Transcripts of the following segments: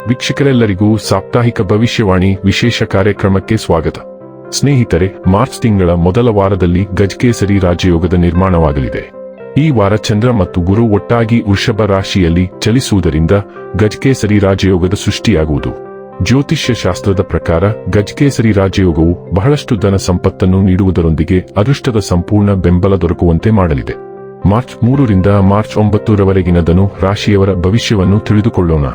ವೀಕ್ಷಕರೆಲ್ಲರಿಗೂ ಸಾಪ್ತಾಹಿಕ ಭವಿಷ್ಯವಾಣಿ ವಿಶೇಷ ಕಾರ್ಯಕ್ರಮಕ್ಕೆ ಸ್ವಾಗತ. ಸ್ನೇಹಿತರೆ, ಮಾರ್ಚ್ ತಿಂಗಳ ಮೊದಲ ವಾರದಲ್ಲಿ ಗಜಕೇಸರಿ ರಾಜಯೋಗದ ನಿರ್ಮಾಣವಾಗಲಿದೆ. ಈ ವಾರ ಚಂದ್ರ ಮತ್ತು ಗುರು ಒಟ್ಟಾಗಿ ವೃಷಭ ರಾಶಿಯಲ್ಲಿ ಚಲಿಸುವುದರಿಂದ ಗಜಕೇಸರಿ ರಾಜಯೋಗದ ಸೃಷ್ಟಿಯಾಗುವುದು. ಜ್ಯೋತಿಷ್ಯ ಶಾಸ್ತ್ರದ ಪ್ರಕಾರ ಗಜಕೇಸರಿ ರಾಜಯೋಗವು ಬಹಳಷ್ಟು ಧನ ಸಂಪತ್ತನ್ನು ನೀಡುವುದರೊಂದಿಗೆ ಅದೃಷ್ಟದ ಸಂಪೂರ್ಣ ಬೆಂಬಲ ದೊರಕುವಂತೆ ಮಾಡಲಿದೆ. ಮಾರ್ಚ್ 3ರಿಂದ ಮಾರ್ಚ್ 9ರವರೆಗಿನ ಧನು ರಾಶಿಯವರ ಭವಿಷ್ಯವನ್ನು ತಿಳಿದುಕೊಳ್ಳೋಣ.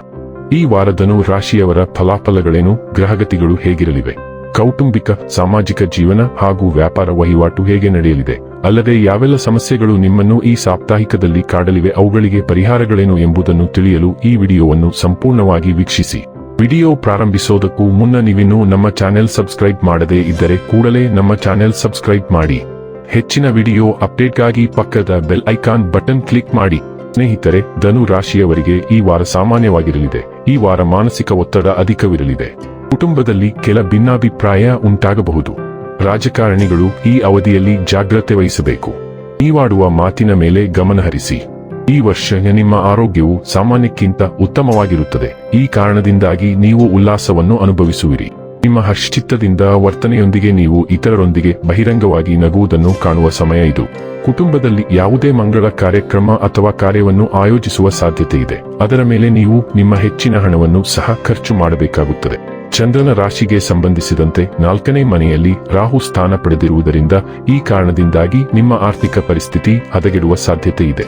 ಈ ವಾರ ಧನು ರಾಶಿಯವರ ಫಲಾಫಲಗಳೇನು, ಗ್ರಹಗತಿಗಳು ಹೇಗಿರಲಿವೆ, ಕೌಟುಂಬಿಕ ಸಾಮಾಜಿಕ ಜೀವನ ಹಾಗೂ ವ್ಯಾಪಾರ ವಹಿವಾಟು ಹೇಗೆ ನಡೆಯಲಿದೆ, ಅಲ್ಲದೆ ಯಾವೆಲ್ಲ ಸಮಸ್ಯೆಗಳು ನಿಮ್ಮನ್ನು ಈ ಸಾಪ್ತಾಹಿಕದಲ್ಲಿ ಕಾಡಲಿವೆ, ಅವುಗಳಿಗೆ ಪರಿಹಾರಗಳೇನು ಎಂಬುದನ್ನು ತಿಳಿಯಲು ಈ ವಿಡಿಯೋವನ್ನು ಸಂಪೂರ್ಣವಾಗಿ ವೀಕ್ಷಿಸಿ. ವಿಡಿಯೋ ಪ್ರಾರಂಭಿಸೋದಕ್ಕೂ ಮುನ್ನ ನೀವಿನ್ನೂ ನಮ್ಮ ಚಾನೆಲ್ ಸಬ್ಸ್ಕ್ರೈಬ್ ಮಾಡದೇ ಇದ್ದರೆ ಕೂಡಲೇ ನಮ್ಮ ಚಾನೆಲ್ ಸಬ್ಸ್ಕ್ರೈಬ್ ಮಾಡಿ. ಹೆಚ್ಚಿನ ವಿಡಿಯೋ ಅಪ್ಡೇಟ್ಗಾಗಿ ಪಕ್ಕದ ಬೆಲ್ ಐಕಾನ್ ಬಟನ್ ಕ್ಲಿಕ್ ಮಾಡಿ. ಸ್ನೇಹಿತರೆ, ಧನು ರಾಶಿಯವರಿಗೆ ಈ ವಾರ ಸಾಮಾನ್ಯವಾಗಿರಲಿದೆ. ಈ ವಾರ ಮಾನಸಿಕ ಒತ್ತಡ ಅಧಿಕವಿರಲಿದೆ. ಕುಟುಂಬದಲ್ಲಿ ಕೆಲ ಭಿನ್ನಾಭಿಪ್ರಾಯ ಉಂಟಾಗಬಹುದು. ರಾಜಕಾರಣಿಗಳು ಈ ಅವಧಿಯಲ್ಲಿ ಜಾಗ್ರತೆ ವಹಿಸಬೇಕು. ನೀವಾಡುವ ಮಾತಿನ ಮೇಲೆ ಗಮನಹರಿಸಿ. ಈ ವರ್ಷ ನಿಮ್ಮ ಆರೋಗ್ಯವು ಸಾಮಾನ್ಯಕ್ಕಿಂತ ಉತ್ತಮವಾಗಿರುತ್ತದೆ. ಈ ಕಾರಣದಿಂದಾಗಿ ನೀವು ಉಲ್ಲಾಸವನ್ನು ಅನುಭವಿಸುವಿರಿ. ನಿಮ್ಮ ಹರ್ಷಚಿತ್ತದಿಂದ ವರ್ತನೆಯೊಂದಿಗೆ ನೀವು ಇತರರೊಂದಿಗೆ ಬಹಿರಂಗವಾಗಿ ನಗುವುದನ್ನು ಕಾಣುವ ಸಮಯ ಇದು. ಕುಟುಂಬದಲ್ಲಿ ಯಾವುದೇ ಮಂಗಳ ಕಾರ್ಯಕ್ರಮ ಅಥವಾ ಕಾರ್ಯವನ್ನು ಆಯೋಜಿಸುವ ಸಾಧ್ಯತೆ ಇದೆ. ಅದರ ಮೇಲೆ ನೀವು ನಿಮ್ಮ ಹೆಚ್ಚಿನ ಹಣವನ್ನು ಸಹ ಖರ್ಚು ಮಾಡಬೇಕಾಗುತ್ತದೆ. ಚಂದ್ರನ ರಾಶಿಗೆ ಸಂಬಂಧಿಸಿದಂತೆ 4ನೇ ಮನೆಯಲ್ಲಿ ರಾಹು ಸ್ಥಾನ ಪಡೆದಿರುವುದರಿಂದ ಈ ಕಾರಣದಿಂದಾಗಿ ನಿಮ್ಮ ಆರ್ಥಿಕ ಪರಿಸ್ಥಿತಿ ಹದಗೆಡುವ ಸಾಧ್ಯತೆ ಇದೆ.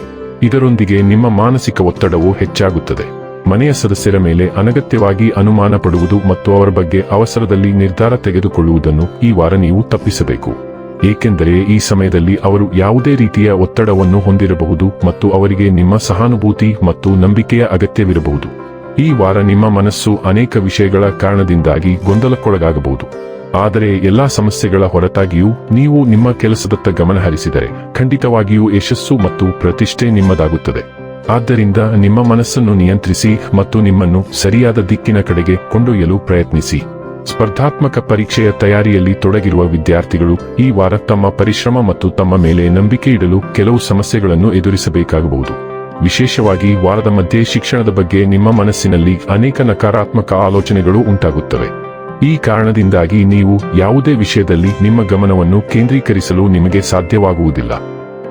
ಇದರೊಂದಿಗೆ ನಿಮ್ಮ ಮಾನಸಿಕ ಒತ್ತಡವು ಹೆಚ್ಚಾಗುತ್ತದೆ. ಮನೆಯ ಸದಸ್ಯರ ಮೇಲೆ ಅನಗತ್ಯವಾಗಿ ಅನುಮಾನ ಪಡುವುದು ಮತ್ತು ಅವರ ಬಗ್ಗೆ ಅವಸರದಲ್ಲಿ ನಿರ್ಧಾರ ತೆಗೆದುಕೊಳ್ಳುವುದನ್ನು ಈ ವಾರ ನೀವು ತಪ್ಪಿಸಬೇಕು. ಏಕೆಂದರೆ ಈ ಸಮಯದಲ್ಲಿ ಅವರು ಯಾವುದೇ ರೀತಿಯ ಒತ್ತಡವನ್ನು ಹೊಂದಿರಬಹುದು ಮತ್ತು ಅವರಿಗೆ ನಿಮ್ಮ ಸಹಾನುಭೂತಿ ಮತ್ತು ನಂಬಿಕೆಯ ಅಗತ್ಯವಿರಬಹುದು. ಈ ವಾರ ನಿಮ್ಮ ಮನಸ್ಸು ಅನೇಕ ವಿಷಯಗಳ ಕಾರಣದಿಂದಾಗಿ ಗೊಂದಲಕ್ಕೊಳಗಾಗಬಹುದು. ಆದರೆ ಎಲ್ಲಾ ಸಮಸ್ಯೆಗಳ ಹೊರತಾಗಿಯೂ ನೀವು ನಿಮ್ಮ ಕೆಲಸದತ್ತ ಗಮನ ಹರಿಸಿದರೆ ಖಂಡಿತವಾಗಿಯೂ ಯಶಸ್ಸು ಮತ್ತು ಪ್ರತಿಷ್ಠೆ ನಿಮ್ಮದಾಗುತ್ತದೆ. ಆದ್ದರಿಂದ ನಿಮ್ಮ ಮನಸ್ಸನ್ನು ನಿಯಂತ್ರಿಸಿ ಮತ್ತು ನಿಮ್ಮನ್ನು ಸರಿಯಾದ ದಿಕ್ಕಿನ ಕಡೆಗೆ ಕೊಂಡೊಯ್ಯಲು ಪ್ರಯತ್ನಿಸಿ. ಸ್ಪರ್ಧಾತ್ಮಕ ಪರೀಕ್ಷೆಯ ತಯಾರಿಯಲ್ಲಿ ತೊಡಗಿರುವ ವಿದ್ಯಾರ್ಥಿಗಳು ಈ ವಾರ ತಮ್ಮ ಪರಿಶ್ರಮ ಮತ್ತು ತಮ್ಮ ಮೇಲೆ ನಂಬಿಕೆ ಇಡಲು ಕೆಲವು ಸಮಸ್ಯೆಗಳನ್ನು ಎದುರಿಸಬೇಕಾಗಬಹುದು. ವಿಶೇಷವಾಗಿ ವಾರದ ಮಧ್ಯೆ ಶಿಕ್ಷಣದ ಬಗ್ಗೆ ನಿಮ್ಮ ಮನಸ್ಸಿನಲ್ಲಿ ಅನೇಕ ನಕಾರಾತ್ಮಕ ಆಲೋಚನೆಗಳು ಉಂಟಾಗುತ್ತವೆ. ಈ ಕಾರಣದಿಂದಾಗಿ ನೀವು ಯಾವುದೇ ವಿಷಯದಲ್ಲಿ ನಿಮ್ಮ ಗಮನವನ್ನು ಕೇಂದ್ರೀಕರಿಸಲು ನಿಮಗೆ ಸಾಧ್ಯವಾಗುವುದಿಲ್ಲ.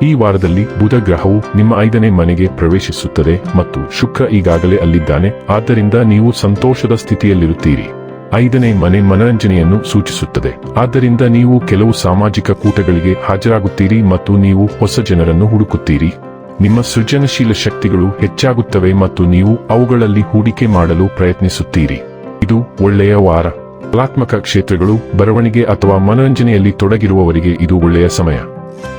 ಈ ವಾರದಲ್ಲಿ ಬುಧ ಗ್ರಹವು ನಿಮ್ಮ 5ನೇ ಮನೆಗೆ ಪ್ರವೇಶಿಸುತ್ತದೆ ಮತ್ತು ಶುಕ್ರ ಈಗಾಗಲೇ ಅಲ್ಲಿದ್ದಾನೆ. ಆದ್ದರಿಂದ ನೀವು ಸಂತೋಷದ ಸ್ಥಿತಿಯಲ್ಲಿರುತ್ತೀರಿ. 5ನೇ ಮನೆ ಮನರಂಜನೆಯನ್ನು ಸೂಚಿಸುತ್ತದೆ. ಆದ್ದರಿಂದ ನೀವು ಕೆಲವು ಸಾಮಾಜಿಕ ಕೂಟಗಳಿಗೆ ಹಾಜರಾಗುತ್ತೀರಿ ಮತ್ತು ನೀವು ಹೊಸ ಜನರನ್ನು ಹುಡುಕುತ್ತೀರಿ. ನಿಮ್ಮ ಸೃಜನಶೀಲ ಶಕ್ತಿಗಳು ಹೆಚ್ಚಾಗುತ್ತವೆ ಮತ್ತು ನೀವು ಅವುಗಳಲ್ಲಿ ಹೂಡಿಕೆ ಮಾಡಲು ಪ್ರಯತ್ನಿಸುತ್ತೀರಿ. ಇದು ಒಳ್ಳೆಯ ವಾರ. ಕಲಾತ್ಮಕ ಕ್ಷೇತ್ರಗಳು, ಬರವಣಿಗೆ ಅಥವಾ ಮನರಂಜನೆಯಲ್ಲಿ ತೊಡಗಿರುವವರಿಗೆ ಇದು ಒಳ್ಳೆಯ ಸಮಯ.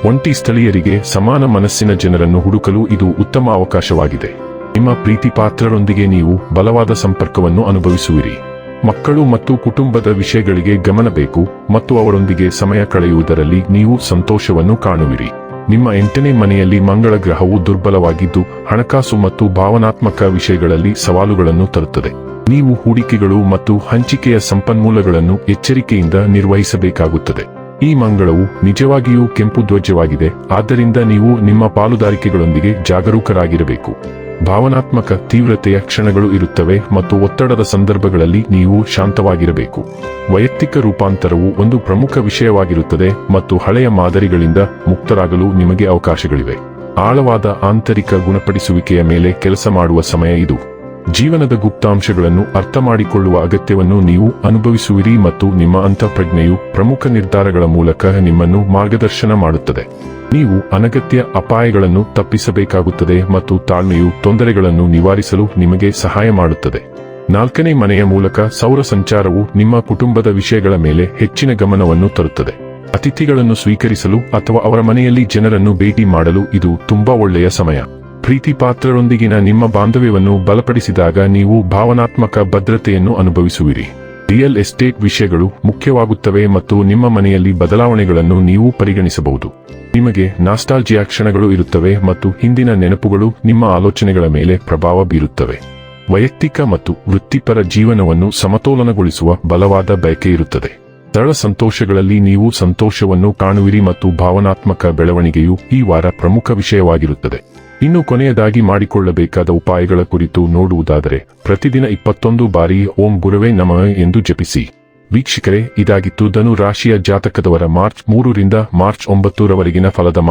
ಒಂಟಿ ಸ್ಥಳೀಯರಿಗೆ ಸಮಾನ ಮನಸ್ಸಿನ ಜನರನ್ನು ಹುಡುಕಲು ಇದು ಉತ್ತಮ ಅವಕಾಶವಾಗಿದೆ. ನಿಮ್ಮ ಪ್ರೀತಿ ಪಾತ್ರರೊಂದಿಗೆ ನೀವು ಬಲವಾದ ಸಂಪರ್ಕವನ್ನು ಅನುಭವಿಸುವಿರಿ. ಮಕ್ಕಳು ಮತ್ತು ಕುಟುಂಬದ ವಿಷಯಗಳಿಗೆ ಗಮನ ಬೇಕು ಮತ್ತು ಅವರೊಂದಿಗೆ ಸಮಯ ಕಳೆಯುವುದರಲ್ಲಿ ನೀವು ಸಂತೋಷವನ್ನು ಕಾಣುವಿರಿ. ನಿಮ್ಮ 8ನೇ ಮನೆಯಲ್ಲಿ ಮಂಗಳ ಗ್ರಹವು ದುರ್ಬಲವಾಗಿದ್ದು ಹಣಕಾಸು ಮತ್ತು ಭಾವನಾತ್ಮಕ ವಿಷಯಗಳಲ್ಲಿ ಸವಾಲುಗಳನ್ನು ತರುತ್ತದೆ. ನೀವು ಹೂಡಿಕೆಗಳು ಮತ್ತು ಹಂಚಿಕೆಯ ಸಂಪನ್ಮೂಲಗಳನ್ನು ಎಚ್ಚರಿಕೆಯಿಂದ ನಿರ್ವಹಿಸಬೇಕಾಗುತ್ತದೆ. ಈ ಮಂಗಳವು ನಿಜವಾಗಿಯೂ ಕೆಂಪು ಧ್ವಜವಾಗಿದೆ. ಆದ್ದರಿಂದ ನೀವು ನಿಮ್ಮ ಪಾಲುದಾರಿಕೆಗಳೊಂದಿಗೆ ಜಾಗರೂಕರಾಗಿರಬೇಕು. ಭಾವನಾತ್ಮಕ ತೀವ್ರತೆಯ ಕ್ಷಣಗಳು ಇರುತ್ತವೆ ಮತ್ತು ಒತ್ತಡದ ಸಂದರ್ಭಗಳಲ್ಲಿ ನೀವು ಶಾಂತವಾಗಿರಬೇಕು. ವೈಯಕ್ತಿಕ ರೂಪಾಂತರವು ಒಂದು ಪ್ರಮುಖ ವಿಷಯವಾಗಿರುತ್ತದೆ ಮತ್ತು ಹಳೆಯ ಮಾದರಿಗಳಿಂದ ಮುಕ್ತರಾಗಲು ನಿಮಗೆ ಅವಕಾಶಗಳಿವೆ. ಆಳವಾದ ಆಂತರಿಕ ಗುಣಪಡಿಸುವಿಕೆಯ ಮೇಲೆ ಕೆಲಸ ಮಾಡುವ ಸಮಯ ಇದು. ಜೀವನದ ಗುಪ್ತಾಂಶಗಳನ್ನು ಅರ್ಥಮಾಡಿಕೊಳ್ಳುವ ಅಗತ್ಯವನ್ನು ನೀವು ಅನುಭವಿಸುವಿರಿ ಮತ್ತು ನಿಮ್ಮ ಅಂತಃಪ್ರಜ್ಞೆಯು ಪ್ರಮುಖ ನಿರ್ಧಾರಗಳ ಮೂಲಕ ನಿಮ್ಮನ್ನು ಮಾರ್ಗದರ್ಶನ ಮಾಡುತ್ತದೆ. ನೀವು ಅನಗತ್ಯ ಅಪಾಯಗಳನ್ನು ತಪ್ಪಿಸಬೇಕಾಗುತ್ತದೆ ಮತ್ತು ತಾಳ್ಮೆಯು ತೊಂದರೆಗಳನ್ನು ನಿವಾರಿಸಲು ನಿಮಗೆ ಸಹಾಯ ಮಾಡುತ್ತದೆ. 4ನೇ ಮನೆಯ ಮೂಲಕ ಸೌರ ಸಂಚಾರವು ನಿಮ್ಮ ಕುಟುಂಬದ ವಿಷಯಗಳ ಮೇಲೆ ಹೆಚ್ಚಿನ ಗಮನವನ್ನು ತರುತ್ತದೆ. ಅತಿಥಿಗಳನ್ನು ಸ್ವೀಕರಿಸಲು ಅಥವಾ ಅವರ ಮನೆಯಲ್ಲಿ ಜನರನ್ನು ಭೇಟಿ ಮಾಡಲು ಇದು ತುಂಬಾ ಒಳ್ಳೆಯ ಸಮಯ. ಪ್ರೀತಿ ಪಾತ್ರರೊಂದಿಗಿನ ನಿಮ್ಮ ಬಾಂಧವ್ಯವನ್ನು ಬಲಪಡಿಸಿದಾಗ ನೀವು ಭಾವನಾತ್ಮಕ ಭದ್ರತೆಯನ್ನು ಅನುಭವಿಸುವಿರಿ. ರಿಯಲ್ ಎಸ್ಟೇಟ್ ವಿಷಯಗಳು ಮುಖ್ಯವಾಗುತ್ತವೆ ಮತ್ತು ನಿಮ್ಮ ಮನೆಯಲ್ಲಿ ಬದಲಾವಣೆಗಳನ್ನು ನೀವು ಪರಿಗಣಿಸಬಹುದು. ನಿಮಗೆ ನಾಸ್ಟಾಲ್ಜಿಯಾ ಕ್ಷಣಗಳು ಇರುತ್ತವೆ ಮತ್ತು ಹಿಂದಿನ ನೆನಪುಗಳು ನಿಮ್ಮ ಆಲೋಚನೆಗಳ ಮೇಲೆ ಪ್ರಭಾವ ಬೀರುತ್ತವೆ. ವೈಯಕ್ತಿಕ ಮತ್ತು ವೃತ್ತಿಪರ ಜೀವನವನ್ನು ಸಮತೋಲನಗೊಳಿಸುವ ಬಲವಾದ ಬಯಕೆ ಇರುತ್ತದೆ. ಸರಳ ಸಂತೋಷಗಳಲ್ಲಿ ನೀವು ಸಂತೋಷವನ್ನು ಕಾಣುವಿರಿ ಮತ್ತು ಭಾವನಾತ್ಮಕ ಬೆಳವಣಿಗೆಯು ಈ ವಾರ ಪ್ರಮುಖ ವಿಷಯವಾಗಿರುತ್ತದೆ. ಇನ್ನು ಕೊನೆಯದಾಗಿ ಮಾಡಿಕೊಳ್ಳಬೇಕಾದ ಉಪಾಯಗಳ ಕುರಿತು ನೋಡುವುದಾದರೆ ಪ್ರತಿದಿನ 21 ಬಾರಿ ಓಂ ಗುರುವೇ ನಮಃ ಎಂದು ಜಪಿಸಿ. ವೀಕ್ಷಕರೇ, ಇದಾಗಿತ್ತು ಧನು ರಾಶಿಯ ಜಾತಕದವರ ಮಾರ್ಚ್ 3 ರಿಂದ ಮಾರ್ಚ್ 9 ರವರೆಗಿನ ಫಲದ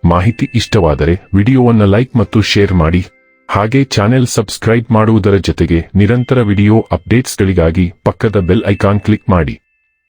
ಮಾಹಿತಿ ಇಷ್ಟವಾದರೆ ವಿಡಿಯೋವನ್ನು ಲೈಕ್ ಮತ್ತು ಶೇರ್ ಮಾಡಿ. ಹಾಗೆ ಚಾನೆಲ್ ಸಬ್ಸ್ಕ್ರೈಬ್ ಮಾಡುವುದರ ಜೊತೆಗೆ ನಿರಂತರ ವಿಡಿಯೋ ಅಪ್ಡೇಟ್ಸ್ಗಳಿಗಾಗಿ ಪಕ್ಕದ ಬೆಲ್ ಐಕಾನ್ ಕ್ಲಿಕ್ ಮಾಡಿ.